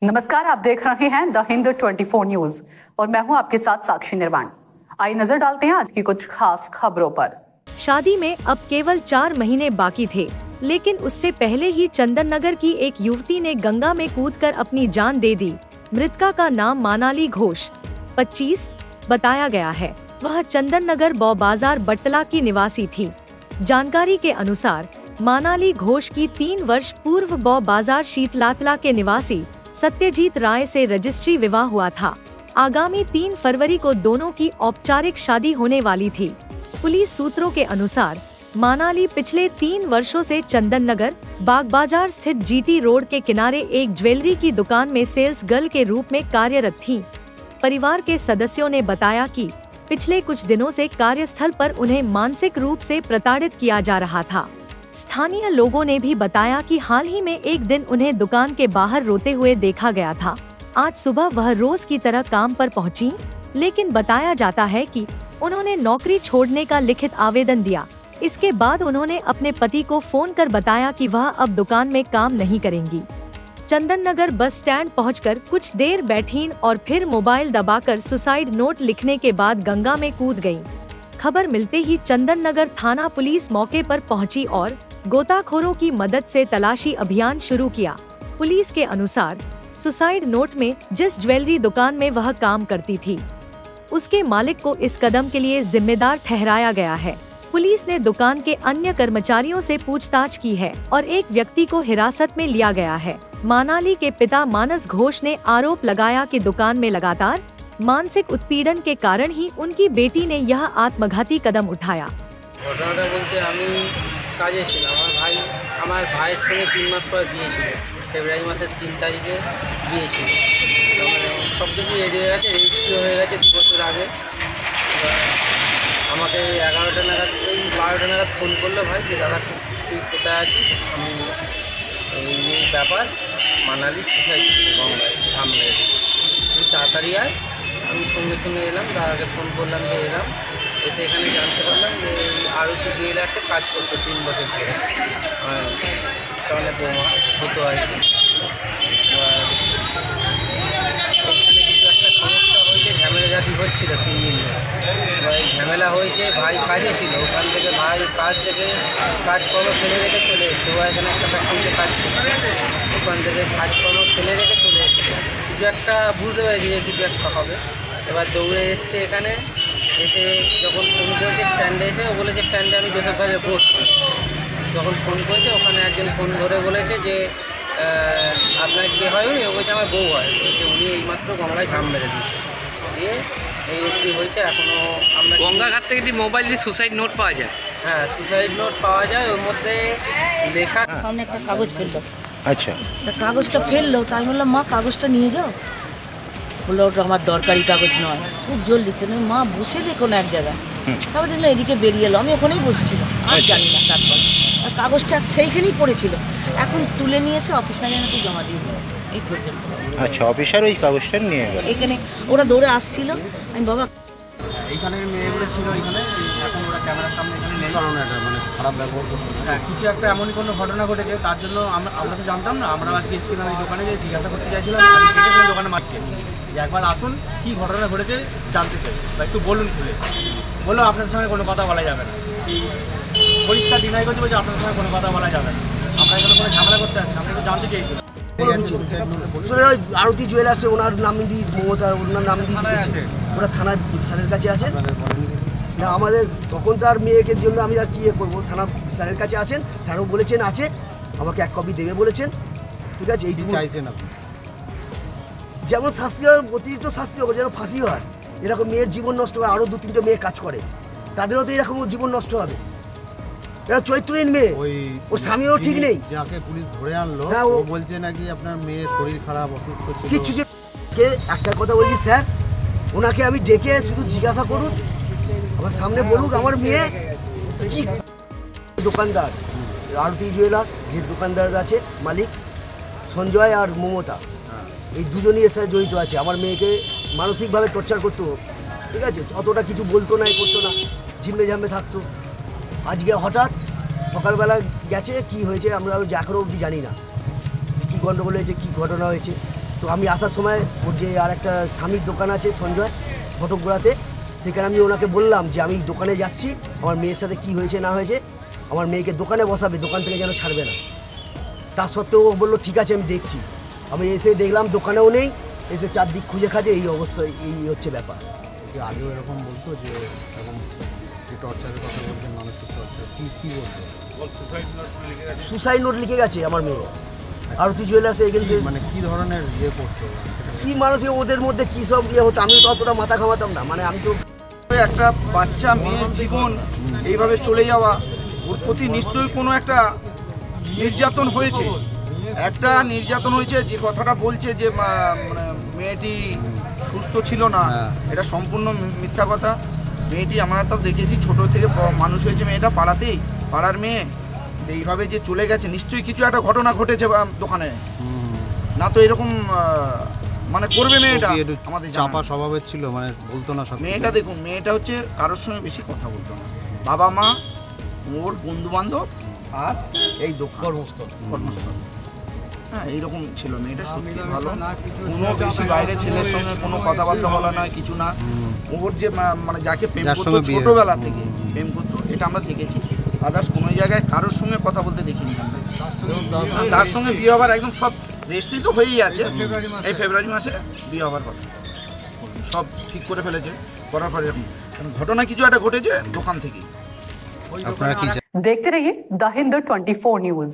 नमस्कार, आप देख रहे हैं द हिंद 24 न्यूज और मैं हूं आपके साथ साक्षी निर्वाण। आइए नजर डालते हैं आज की कुछ खास खबरों पर। शादी में अब केवल 4 महीने बाकी थे, लेकिन उससे पहले ही चंदन नगर की एक युवती ने गंगा में कूदकर अपनी जान दे दी। मृतका का नाम मानाली घोष 25 बताया गया है। वह चंदन नगर बौ बाजार बट्टला की निवासी थी। जानकारी के अनुसार मानाली घोष की 3 वर्ष पूर्व बौ बाजार शीतलातला के निवासी सत्यजीत राय से रजिस्ट्री विवाह हुआ था। आगामी 3 फरवरी को दोनों की औपचारिक शादी होने वाली थी। पुलिस सूत्रों के अनुसार मानाली पिछले 3 वर्षों से चंदन नगर बाग बाजार स्थित जीटी रोड के किनारे एक ज्वेलरी की दुकान में सेल्स गर्ल के रूप में कार्यरत थी। परिवार के सदस्यों ने बताया कि पिछले कुछ दिनों से कार्यस्थल पर उन्हें मानसिक रूप से प्रताड़ित किया जा रहा था। स्थानीय लोगों ने भी बताया कि हाल ही में एक दिन उन्हें दुकान के बाहर रोते हुए देखा गया था। आज सुबह वह रोज की तरह काम पर पहुंची, लेकिन बताया जाता है कि उन्होंने नौकरी छोड़ने का लिखित आवेदन दिया। इसके बाद उन्होंने अपने पति को फोन कर बताया कि वह अब दुकान में काम नहीं करेंगी। चंदन नगर बस स्टैंड पहुंचकर कुछ देर बैठीं और फिर मोबाइल दबाकर सुसाइड नोट लिखने के बाद गंगा में कूद गयीं। खबर मिलते ही चंदन नगर थाना पुलिस मौके पर पहुंची और गोताखोरों की मदद से तलाशी अभियान शुरू किया। पुलिस के अनुसार सुसाइड नोट में जिस ज्वेलरी दुकान में वह काम करती थी, उसके मालिक को इस कदम के लिए जिम्मेदार ठहराया गया है। पुलिस ने दुकान के अन्य कर्मचारियों से पूछताछ की है और एक व्यक्ति को हिरासत में लिया गया है। मानाली के पिता मानस घोष ने आरोप लगाया कि दुकान में लगातार मानसिक उत्पीड़न के कारण ही उनकी बेटी ने यह आत्मघाती कदम उठाया। কাজে ছিল আমার ভাইয়ের সঙ্গে 3 মাস পর বিয়ে ছিল। ফেব্রুয়ারি মাসের 3 তারিখে বিয়ে ছিল। তো মানে সব কিছু রেডি হয়ে গেছে, রেজিস্ট্রি হয়ে গেছে 2 বছর আগে। আমাকে 11টা নাগাদ 12টা নাগাদ ফোন করলো ভাই যে দাদা তুই কোথায় আছিস, আমি এই ব্যাপার মানালি সুসাইড গঙ্গায় সামনে তুই তাড়াতাড়ি আয়। আমি সঙ্গে সঙ্গে এলাম, দাদাকে ফোন করলাম যে এলাম। এসে এখানে জানতে পারলাম যে আরতি জুয়েলার্সে কাজ করতো 3 বছর ধরে। তাহলে বৌমা হতো আর কি। এখানে কিছু একটা সমস্যা হয়েছে, ঝামেলা জাতি হচ্ছিল 3 দিন ধরে। এবার ঝামেলা হয়েছে, ভাই কাজে ছিল, ওখান থেকে ভাই কাজ থেকে কাজকর্ম ফেলে রেখে চলে এসেছে। ও এখানে একটা ফ্যাক্টরিতে কাজ করছে, ওখান থেকে কাজকর্ম ফেলে রেখে চলে এসেছে। কিছু একটা বুঝতে পেরেছি যে কিছু একটা হবে। এবার দৌড়ে এসছে এখানে, এসে যখন ফোন করেছে স্ট্যান্ডে এসে ও বলেছে স্ট্যান্ডে আমি জোসেফ বাজারে পড়ছি। যখন ফোন করেছে ওখানে একজন ফোন ধরে বলেছে যে আপনার কে হয় উনি, ও বলছে আমার বউ হয়। বলছে উনি এইমাত্র গঙ্গায় ঝাম মেরে দিচ্ছে, দিয়ে এই অবধি হয়েছে। এখনও আমরা গঙ্গাঘাট থেকে কি মোবাইল দিয়ে সুসাইড নোট পাওয়া যায়? হ্যাঁ, সুসাইড নোট পাওয়া যায়, ওর মধ্যে লেখা। সামনে একটা কাগজ ফেললো। আচ্ছা, কাগজটা ফেললো, তাই বললাম মা কাগজটা নিয়ে যাও। বললো ওটা আমার দরকারি কাগজ নয়, খুব জোর লিখতে নয়, মা বসে দেখো না এক জায়গায়। তারপর দেখলাম এদিকে বেরিয়ে এলো, আমি ওখানেই বসেছিলাম, আর জানি না। তারপর কাগজটা সেইখানেই পড়েছিল। এখন তুলে নিয়ে এসে অফিসারের হাতে জমা দিয়ে দিল এই পর্যন্ত। আচ্ছা, অফিসার ওই কাগজটা নিয়ে গেল। এখানে ওরা দৌড়ে আসছিল, আমি বাবা এইখানে মেয়েগুলো ছিল এইখানে, এখন ওরা ক্যামেরার সামনে এখানে নেই। কারণ একটা মানে খারাপ ব্যবহার করছে। হ্যাঁ, কিছু একটা এমনই কোনো ঘটনা ঘটেছে, তার জন্য আমরা তো জানতাম না। আমরা আজকে এসেছিলাম এই দোকানে, যে জিজ্ঞাসা করতে চাইছিলাম দোকানে মারছে যে একবার আসুন, কী ঘটনা ঘটেছে জানতে চাই বা একটু বলুন খুলে। বললো আপনার সঙ্গে কোনো কথা বলা যাবে না, পরিষ্কার ডিনাই করছে, বলছে আপনার সঙ্গে কোনো কথা বলা যাবে না। আমরা এখানে কোনো ঝামেলা করতে আসি, আমরা একটু জানতে চেয়েছিলাম। আরতি জুয়েলার্সে ওনার নাম দিয়ে মমতার ওনার নাম দিয়ে দিয়েছে, ওরা থানার স্যারের কাছে আছে না। আমাদের তখন তার মেয়েকে জন্য আমি আর কি করবো, থানা স্যারের কাছে আছেন, স্যারও বলেছেন আছে, আমাকে 1 কপি দেবে বলেছেন। ঠিক আছে, এইটুকু চাইছেন আপনি। যেমন শাস্তি হয়, অতিরিক্ত শাস্তি হবে, যেন ফাঁসি হয়। এরকম মেয়ের জীবন নষ্ট হয়, আরও 2-3টে মেয়ে কাজ করে, তাদেরও তো এরকম জীবন নষ্ট হবে। এরা চরিত্রহীন মেয়ে, ওর স্বামীও ঠিক নেই। যাকে পুলিশ ধরে আনলো ও বলছে নাকি আপনার মেয়ের শরীর খারাপ, অসুস্থ ছিল কিছু। যে একটা কথা বলছি স্যার, ওনাকে আমি ডেকে শুধু জিজ্ঞাসা করুন, আমার সামনে বলুক আমার মেয়ে কি। দোকানদার আরতি জুয়েলার্স যে দোকানদার আছে মালিক সঞ্জয় আর মমতা, এই দুজনই এর সাথে জড়িত আছে। আমার মেয়েকে মানসিকভাবে টর্চার করতো, ঠিক আছে, অতটা কিছু বলতো না, করতো না, ঝিমে ঝামে থাকতো। আজকে হঠাৎ সকালবেলা গেছে, কি হয়েছে আমরা এখনও অবধি জানি না, কী গণ্ডগোল হয়েছে, কী ঘটনা হয়েছে। তো আমি আসার সময় ওর যে আর একটা স্বামীর দোকান আছে সঞ্জয় ফটকগোড়াতে, সেখানে আমি ওনাকে বললাম যে আমি দোকানে যাচ্ছি, আমার মেয়ের সাথে কি হয়েছে না হয়েছে, আমার মেয়েকে দোকানে বসাবে, দোকান থেকে যেন ছাড়বে না। তা সত্ত্বেও ও বললো ঠিক আছে আমি দেখছি। আমি এসে দেখলাম দোকানেও নেই, এসে চারদিক খুঁজে খাজে এই অবস্থায়, এই হচ্ছে ব্যাপার। আগেও এরকম বলতো যে এরকম টর্চারের কথা বলছেন, মানসিক টর্চার, কী বলতো? সুসাইড নোট লিখে গেছে আমার মেয়ে আরতি জুয়েলার্সে এগেন্সে। মানে কী ধরনের ইয়ে করতো? কি মানুষের ওদের মধ্যে কী সব ইয়ে হতো, আমি তো অতটা মাথা ঘামাতাম না। মানে আমি তো একটা বাচ্চা মেয়ের জীবন এইভাবে চলে যাওয়া, ওর প্রতি নিশ্চয়ই কোনো একটা নির্যাতন হয়েছে, যে কথাটা বলছে যে মানে মেয়েটি সুস্থ ছিল না, এটা সম্পূর্ণ মিথ্যা কথা। মেয়েটি আমরা তো দেখেছি ছোট থেকে মানুষ হয়েছে মেয়েটা পাড়াতেই, পাড়ার মেয়ে, এইভাবে যে চলে গেছে নিশ্চয়ই কিছু একটা ঘটনা ঘটেছে দোকানে, না তো এরকম মানে করবে মেয়েটা। আমাদের চাপা স্বভাবের ছিল, মানে বলতো না সব। মেয়েটা দেখুন, মেয়েটা হচ্ছে কারোর সঙ্গে বেশি কথা বলতো না, বাবা মা, ওর বন্ধু বান্ধব আর এই কর্মস্থল, হ্যাঁ এইরকম ছিল মেয়েটা। সত্যি ভালো, কোনো বেশি বাইরে ছেলের সঙ্গে কোনো কথাবার্তা বলা নয়, কিছু না। ওর যে মানে যাকে প্রেম করতো ছোটোবেলা থেকে প্রেম করতো, এটা আমরা দেখেছি। আদার্স কোনো জায়গায় কারোর সঙ্গে কথা বলতে দেখিনি আমরা। তার সঙ্গে বিয়ে হবার একদম সব রেজিস্ট্রি তো হয়েই আছে, এই ফেব্রুয়ারি মাসে বিয়ে হবার কথা, সব ঠিক করে ফেলেছে। করার পরে ঘটনা কিছু একটা ঘটেছে দোকান থেকে। देखते रहिए द हिंद 24 न्यूज।